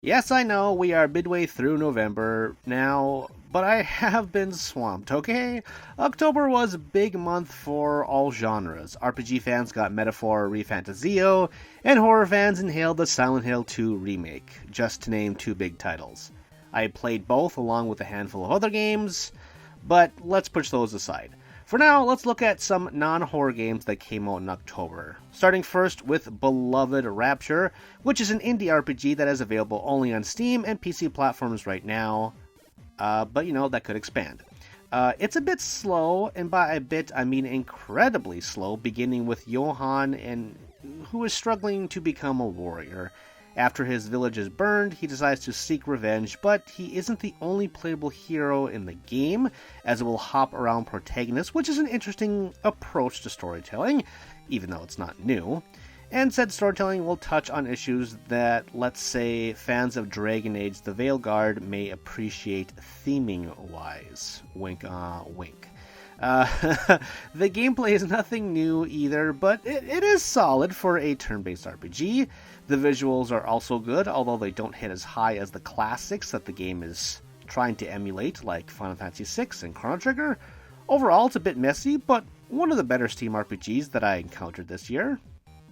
Yes, I know we are midway through November now, but I have been swamped, okay? October was a big month for all genres. RPG fans got Metaphor Refantazio, and horror fans inhaled the Silent Hill 2 remake, just to name two big titles. I played both along with a handful of other games, but let's push those aside. For now, let's look at some non-horror games that came out in October. Starting first with Beloved Rapture, which is an indie RPG that is available only on Steam and PC platforms right now, but that could expand. It's a bit slow, and by a bit I mean incredibly slow, beginning with Johann, who is struggling to become a warrior. After his village is burned, he decides to seek revenge, but he isn't the only playable hero in the game, as it will hop around protagonists, which is an interesting approach to storytelling, even though it's not new. And said storytelling will touch on issues that, let's say, fans of Dragon Age the Veilguard may appreciate theming-wise. Wink, wink. The gameplay is nothing new either, but it is solid for a turn-based RPG. The visuals are also good, although they don't hit as high as the classics that the game is trying to emulate, like Final Fantasy VI and Chrono Trigger. Overall, it's a bit messy, but one of the better Steam RPGs that I encountered this year.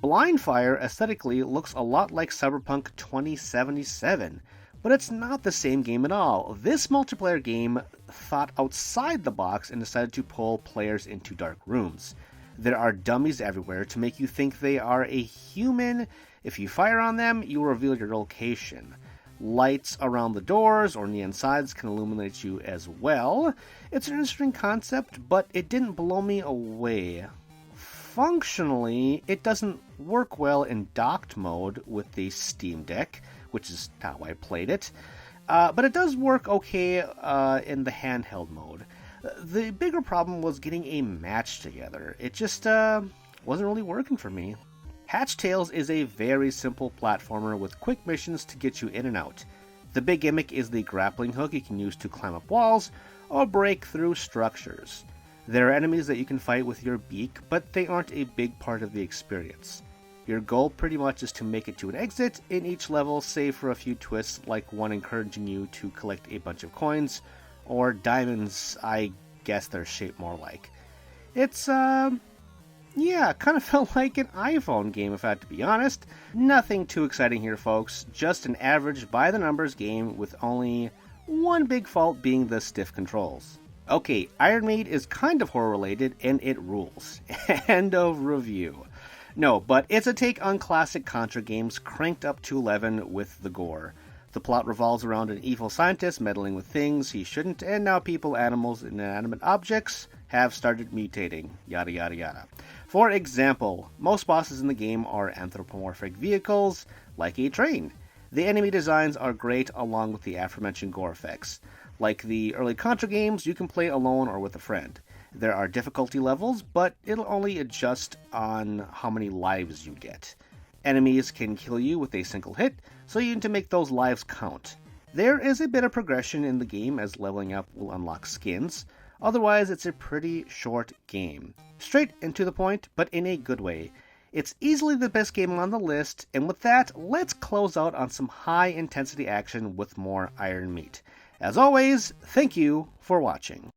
Blindfire aesthetically looks a lot like Cyberpunk 2077, but it's not the same game at all. This multiplayer game thought outside the box and decided to pull players into dark rooms. There are dummies everywhere to make you think they are a human. If you fire on them, you will reveal your location. Lights around the doors or neon signs can illuminate you as well. It's an interesting concept, but it didn't blow me away. Functionally, it doesn't work well in docked mode with the Steam Deck, which is how I played it, but it does work okay in the handheld mode. The bigger problem was getting a match together. It just wasn't really working for me. Hatch Tales is a very simple platformer with quick missions to get you in and out. The big gimmick is the grappling hook you can use to climb up walls or break through structures. There are enemies that you can fight with your beak, but they aren't a big part of the experience. Your goal pretty much is to make it to an exit in each level, save for a few twists like one encouraging you to collect a bunch of coins, or diamonds, I guess they're shaped more like. It's, kind of felt like an iPhone game if I had to be honest. Nothing too exciting here, folks, just an average by-the-numbers game with only one big fault being the stiff controls. Okay, Iron Maid is kind of horror-related, and it rules. End of review. No, but it's a take on classic Contra games cranked up to 11 with the gore. The plot revolves around an evil scientist meddling with things he shouldn't, and now people, animals, and inanimate objects have started mutating. Yada yada yada. For example, most bosses in the game are anthropomorphic vehicles, like a train. The enemy designs are great along with the aforementioned gore effects. Like the early Contra games, you can play alone or with a friend. There are difficulty levels, but it'll only adjust on how many lives you get. Enemies can kill you with a single hit, so you need to make those lives count. There is a bit of progression in the game as leveling up will unlock skins. Otherwise, it's a pretty short game. Straight and to the point, but in a good way. It's easily the best game on the list, and with that, let's close out on some high-intensity action with more Iron Meat. As always, thank you for watching.